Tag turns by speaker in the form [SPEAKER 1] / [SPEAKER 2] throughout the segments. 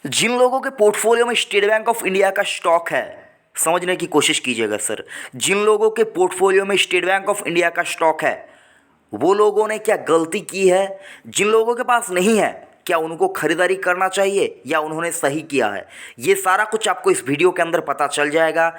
[SPEAKER 1] जिन लोगों के पोर्टफोलियो में स्टेट बैंक ऑफ इंडिया का स्टॉक है, समझने की कोशिश कीजिएगा सर। जिन लोगों के पोर्टफोलियो में स्टेट बैंक ऑफ इंडिया का स्टॉक है, वो लोगों ने क्या गलती की है? जिन लोगों के पास नहीं है, क्या उनको खरीदारी करना चाहिए या उन्होंने सही किया है? ये सारा कुछ आपको इस वीडियो के अंदर पता चल जाएगा।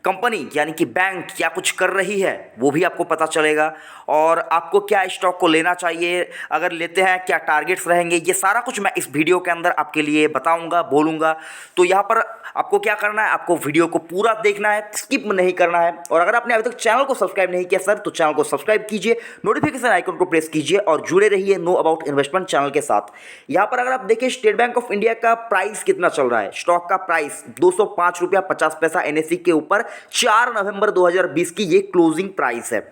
[SPEAKER 1] कंपनी यानी कि बैंक क्या कुछ कर रही है वो भी आपको पता चलेगा, और आपको क्या स्टॉक को लेना चाहिए, अगर लेते हैं क्या टारगेट्स रहेंगे, ये सारा कुछ मैं इस वीडियो के अंदर आपके लिए बताऊंगा, बोलूंगा। तो यहाँ पर आपको क्या करना है, आपको वीडियो को पूरा देखना है, स्किप नहीं करना है। और अगर आपने अभी तक चैनल को सब्सक्राइब नहीं किया सर, तो चैनल को सब्सक्राइब कीजिए, नोटिफिकेशन आइकन को प्रेस कीजिए और जुड़े रहिए नो अबाउट इन्वेस्टमेंट चैनल के साथ। यहाँ पर अगर आप देखिए स्टेट बैंक ऑफ इंडिया का प्राइस कितना चल रहा है, स्टॉक का प्राइस 205 रुपया 50 पैसा NSE के ऊपर 4 नवंबर 2020 की ये क्लोजिंग प्राइस है।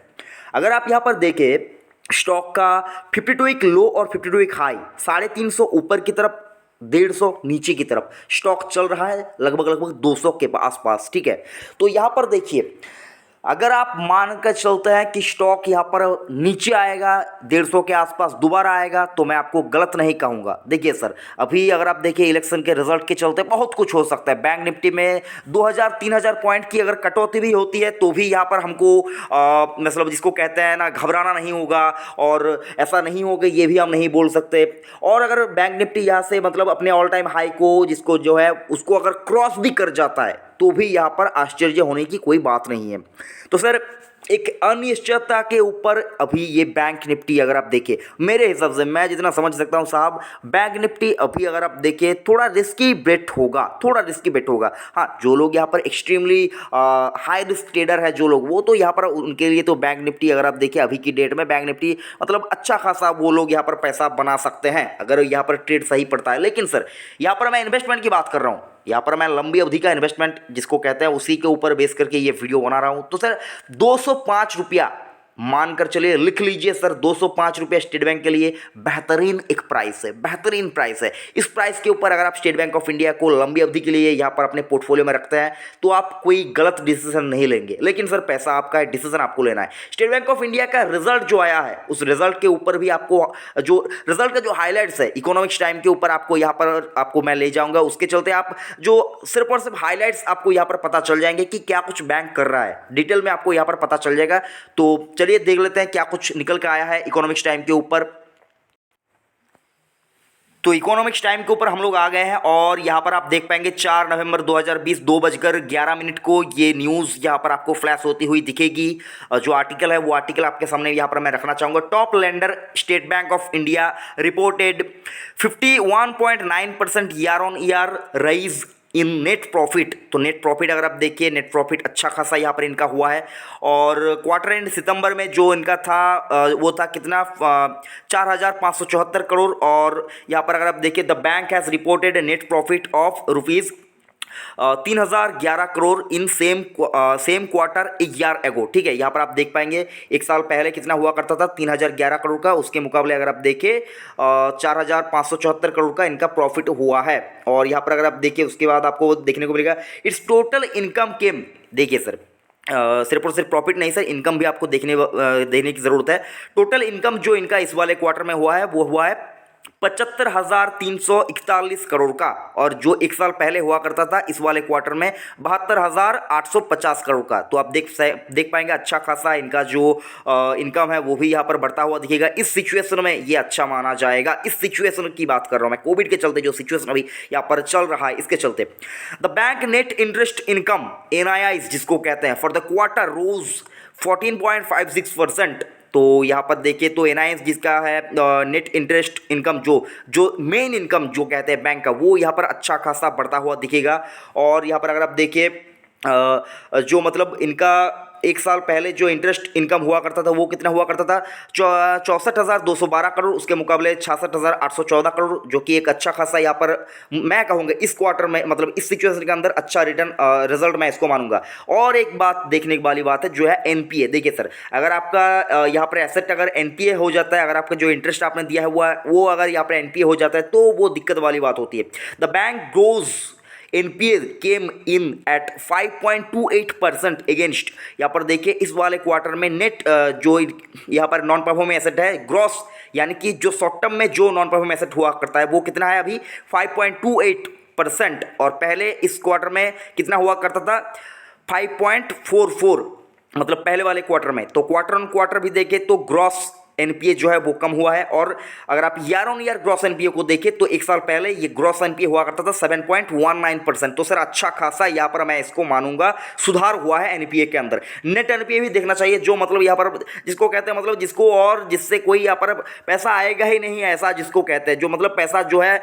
[SPEAKER 1] अगर आप यहाँ पर देखें स्टॉक का 52 वीक लो और 52 वीक हाई, 350 ऊपर की तरफ, 150 नीचे की तरफ स्टॉक चल रहा है, लगभग लगभग 200 के आसपास। ठीक है, तो यहाँ पर देखिए अगर आप मान कर चलते हैं कि स्टॉक यहाँ पर नीचे आएगा, 150 के आसपास दोबारा आएगा, तो मैं आपको गलत नहीं कहूँगा। देखिए सर, अभी अगर आप देखिए इलेक्शन के रिजल्ट के चलते बहुत कुछ हो सकता है। बैंक निफ्टी में 2000-3000 पॉइंट की अगर कटौती भी होती है तो भी यहाँ पर हमको मतलब जिसको कहते हैं ना, घबराना नहीं होगा, और ऐसा नहीं होगा ये भी हम नहीं बोल सकते। और अगर बैंक निफ्टी यहाँ से मतलब अपने ऑल टाइम हाई को, जिसको जो है उसको अगर क्रॉस भी कर जाता है, तो भी यहाँ पर आश्चर्य होने की कोई बात नहीं है। तो सर एक अनिश्चितता के ऊपर अभी ये बैंक निफ्टी अगर आप देखें, मेरे हिसाब से मैं जितना समझ सकता हूँ साहब, बैंक निफ्टी अभी अगर आप देखें थोड़ा रिस्की बेट होगा, थोड़ा रिस्की बेट होगा। हाँ, जो लोग यहाँ पर एक्सट्रीमली हाई रिस्क ट्रेडर है जो लोग, वो तो यहाँ पर उनके लिए तो बैंक निफ्टी अगर आप देखें अभी की डेट में बैंक निफ्टी मतलब अच्छा खासा वो लोग यहाँ पर पैसा बना सकते हैं अगर यहाँ पर ट्रेड सही पड़ता है। लेकिन सर यहाँ पर मैं इन्वेस्टमेंट की बात कर रहा हूँ, यहाँ पर मैं लंबी अवधि का इन्वेस्टमेंट जिसको कहते हैं उसी के ऊपर बेस करके ये वीडियो बना रहा हूँ। तो सर 205 रुपया मानकर चलिए, लिख लीजिए सर, 205 रुपया स्टेट बैंक के लिए बेहतरीन एक प्राइस है, बेहतरीन प्राइस है। इस प्राइस के ऊपर अगर आप स्टेट बैंक ऑफ इंडिया को लंबी अवधि के लिए यहाँ पर अपने पोर्टफोलियो में रखते हैं तो आप कोई गलत डिसीजन नहीं लेंगे। लेकिन सर पैसा आपका है, डिसीजन आपको लेना है। स्टेट बैंक ऑफ इंडिया का रिजल्ट जो आया है, उस रिजल्ट के ऊपर भी आपको जो रिजल्ट का जो हाईलाइट्स है इकोनॉमिक्स टाइम के ऊपर आपको यहाँ पर आपको मैं ले जाऊंगा। उसके चलते आप जो सिर्फ और सिर्फ हाईलाइट्स आपको यहाँ पर पता चल जाएंगे कि क्या कुछ बैंक कर रहा है, डिटेल में आपको यहाँ पर पता चल जाएगा। तो चलिए देख लेते हैं क्या कुछ निकल के आया है इकोनॉमिक्स टाइम के ऊपर। तो इकोनॉमिक्स टाइम के ऊपर हम लोग आ गए हैं और यहाँ पर आप देख पाएंगे 4 नवंबर 2020 2:11 को ये न्यूज़ यहाँ पर आपको फ्लैश होती हुई दिखेगी। जो आर्टिकल है वो आर्टिकल आपके सामने यहाँ पर मैं रखना चाहूँगा। Top lender state bank of India reported 51.9% year on year rise in net profit. तो नेट प्रॉफिट अगर आप देखिए, नेट प्रॉफिट अच्छा खासा यहाँ पर इनका हुआ है। और क्वार्टर एंड सितंबर में जो इनका था वो था कितना, 4574 करोड़। और यहाँ पर अगर आप देखिए the bank has reported net profit of rupees 3011 crore in same quarter year ago. ठीक है, यहाँ पर आप देख पाएंगे एक साल पहले कितना हुआ करता था, 3011 करोड़ का, उसके मुकाबले अगर आप देखें 4574 करोड़ का इनका प्रॉफिट हुआ है। और यहाँ पर अगर आप देखिए उसके बाद आपको देखने को मिलेगा इट्स टोटल इनकम केम। देखिए सर सिर्फ और सिर्फ प्रॉफिट नहीं सर, इनकम भी आपको देने की ज़रूरत है। टोटल इनकम जो इनका इस वाले क्वार्टर में हुआ है वो हुआ है 75,341 करोड़ का, और जो एक साल पहले हुआ करता था इस वाले क्वार्टर में 72,850 करोड़ का। तो आप देख पाएंगे अच्छा खासा इनका जो इनकम है वो भी यहाँ पर बढ़ता हुआ दिखेगा। इस सिचुएशन में ये अच्छा माना जाएगा। इस सिचुएशन की बात कर रहा हूँ मैं, कोविड के चलते जो सिचुएशन अभी यहाँ पर चल रहा है इसके चलते। The bank net interest income NII जिसको कहते हैं फॉर द क्वार्टर रोज 14.56%। तो यहाँ पर देखिए तो NIS जिसका है नेट इंटरेस्ट इनकम, जो मेन इनकम जो कहते हैं बैंक का, वो यहाँ पर अच्छा खासा बढ़ता हुआ दिखेगा। और यहाँ पर अगर आप देखिए जो मतलब इनका एक साल पहले जो इंटरेस्ट इनकम हुआ करता था वो कितना हुआ करता था, 64,212 करोड़, उसके मुकाबले 66,814 करोड़, जो कि एक अच्छा खासा यहाँ पर मैं कहूँगा इस क्वार्टर में मतलब इस सिचुएशन के अंदर अच्छा रिजल्ट मैं इसको मानूंगा। और एक बात देखने वाली बात है जो है NPA। देखिए सर, अगर आपका यहाँ पर एसेट अगर NPA हो जाता है, अगर आपका जो इंटरेस्ट आपने दिया है वो अगर यहाँ पर NPA हो जाता है तो वो दिक्कत वाली बात होती है। The bank goes NPA came in at 5.28% against. यहाँ पर देखिए इस वाले क्वार्टर में नेट जो यहाँ पर नॉन परफॉर्मिंग एसेट है ग्रॉस, यानी कि जो शॉर्ट टर्म में जो नॉन परफॉर्मिंग एसेट हुआ करता है वो कितना है अभी 5.28 5.48%। और पहले इस क्वार्टर में कितना हुआ करता था, 5.44, मतलब पहले वाले क्वार्टर में। तो क्वार्टर ऑन क्वार्टर भी देखें तो ग्रॉस एनपीए जो है वो कम हुआ है। और अगर आप year on year gross NPA को देखें तो एक साल पहले ये ग्रॉस एनपीए हुआ करता था 7.19%। तो सर अच्छा खासा यहाँ पर मैं इसको मानूंगा सुधार हुआ है एनपीए के अंदर। नेट एनपीए भी देखना चाहिए, जो मतलब यहाँ पर जिसको कहते हैं, मतलब जिसको और जिससे कोई यहाँ पर पैसा आएगा ही नहीं, ऐसा जिसको कहते हैं, जो मतलब पैसा जो है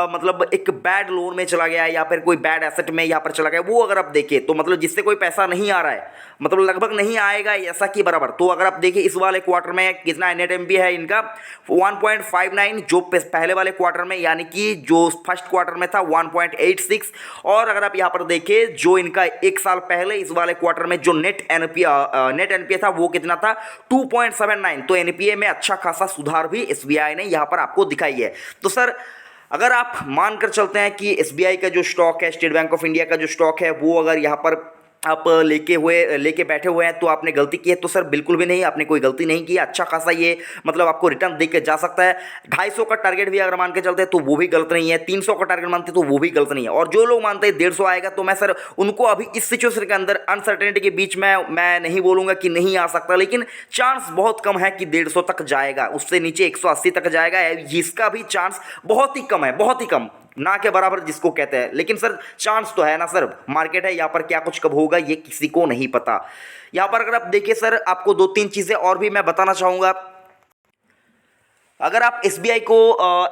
[SPEAKER 1] मतलब एक बैड लोन में चला गया या फिर कोई बैड एसेट में यहाँ पर चला गया, वो अगर आप देखें तो मतलब जिससे कोई पैसा नहीं आ रहा है, मतलब लगभग नहीं आएगा ऐसा की बराबर। तो अगर आप देखें इस वाले क्वार्टर में कितना नेट एनपीए है इनका 1.59, जो पहले वाले क्वार्टर में यानी कि जो फर्स्ट क्वार्टर में था 1.86। और अगर आप यहां पर देखें जो इनका एक साल पहले इस वाले क्वार्टर में जो नेट एनपीए था वो कितना था 2.79। तो एनपीए में अच्छा खासा सुधार भी एसबीआई ने यहां पर आपको दिखाई है। तो सर अगर आप मानकर चलते हैं कि एसबीआई का जो स्टॉक है, स्टेट बैंक ऑफ इंडिया का जो स्टॉक है, वो अगर यहां पर आप लेके बैठे हुए हैं तो आपने गलती की है, तो सर बिल्कुल भी नहीं, आपने कोई गलती नहीं की। अच्छा खासा ये मतलब आपको रिटर्न दे के जा सकता है। 250 का टारगेट भी अगर मान के चलते हैं तो वो भी गलत नहीं है, 300 का टारगेट मानते तो वो भी गलत नहीं है। और जो लोग मानते हैं 150 आएगा, तो मैं सर उनको अभी इस सिचुएशन के अंदर अनसर्टेनिटी के बीच में मैं नहीं बोलूँगा कि नहीं आ सकता, लेकिन चांस बहुत कम है कि 150 तक जाएगा, उससे नीचे 180 तक जाएगा, इसका भी चांस बहुत ही कम है, बहुत ही कम, ना के बराबर जिसको कहते हैं। लेकिन सर चांस तो है ना सर, मार्केट है यहाँ पर, क्या कुछ कब होगा ये किसी को नहीं पता। यहाँ पर अगर आप देखिए सर, आपको 2-3 चीज़ें और भी मैं बताना चाहूँगा। अगर आप एसबीआई को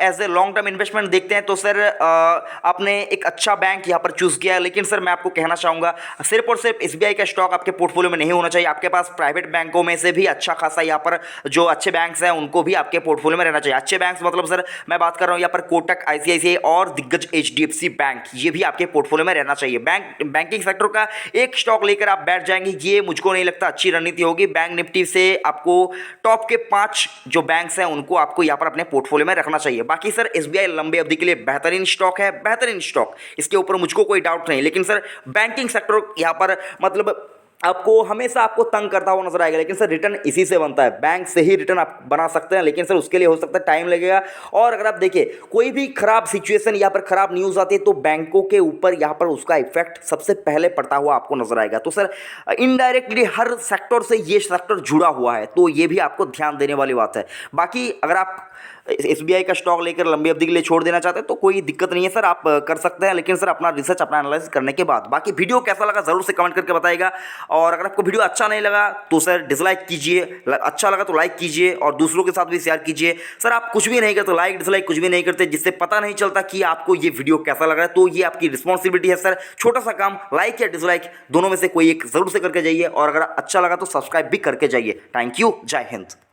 [SPEAKER 1] as a long term investment देखते हैं तो सर आपने एक अच्छा बैंक यहाँ पर चूज़ किया है। लेकिन सर मैं आपको कहना चाहूँगा सिर्फ और सिर्फ एसबीआई का स्टॉक आपके पोर्टफोलियो में नहीं होना चाहिए। आपके पास प्राइवेट बैंकों में से भी अच्छा खासा यहाँ पर जो अच्छे बैंक्स हैं उनको भी आपके पोर्टफोलियो में रहना चाहिए। अच्छे बैंक्स मतलब सर मैं बात कर रहा हूँ यहाँ पर कोटक, आईसीआईसीआई और दिग्गज एचडीएफसी बैंक, ये भी आपके पोर्टफोलियो में रहना चाहिए। बैंकिंग सेक्टर का एक स्टॉक लेकर आप बैठ जाएंगे, ये मुझको नहीं लगता अच्छी रणनीति होगी। बैंक निफ्टी से आपको टॉप के 5 जो बैंक्स हैं उनको आपको यहाँ पर अपने पोर्टफोलियो में रखना चाहिए। बाकी सर एसबीआई लंबे अवधि के लिए बेहतरीन स्टॉक है, बेहतरीन स्टॉक, इसके ऊपर मुझको कोई डाउट नहीं। लेकिन सर बैंकिंग सेक्टर यहाँ पर मतलब आपको हमेशा आपको तंग करता हुआ नजर आएगा। लेकिन सर रिटर्न इसी से बनता है, बैंक से ही रिटर्न आप बना सकते हैं, लेकिन सर उसके लिए हो सकता है टाइम लगेगा। और अगर आप देखिए कोई भी खराब सिचुएशन यहाँ पर खराब न्यूज़ आती है तो बैंकों के ऊपर यहाँ पर उसका इफेक्ट सबसे पहले पड़ता हुआ आपको नजर आएगा। तो सर इनडायरेक्टली हर सेक्टर से ये सेक्टर जुड़ा हुआ है, तो ये भी आपको ध्यान देने वाली बात है। बाकी अगर आप एसबीआई का स्टॉक लेकर लंबी अवधि के लिए छोड़ देना चाहते हैं तो कोई दिक्कत नहीं है सर, आप कर सकते हैं, लेकिन सर अपना रिसर्च, अपना एनालिसिस करने के बाद। बाकी वीडियो कैसा लगा जरूर से कमेंट करके बताइएगा। और अगर आपको वीडियो अच्छा नहीं लगा तो सर डिसलाइक कीजिए, अच्छा लगा तो लाइक कीजिए और दूसरों के साथ भी शेयर कीजिए। सर आप कुछ भी नहीं करते, लाइक डिसलाइक कुछ भी नहीं करते, जिससे पता नहीं चलता कि आपको ये वीडियो कैसा लग रहा है। तो ये आपकी रिस्पॉन्सिबिलिटी है सर, छोटा सा काम, लाइक या डिसलाइक दोनों में से कोई एक जरूर से करके जाइए। और अगर अच्छा लगा तो सब्सक्राइब भी करके जाइए। थैंक यू, जय हिंद।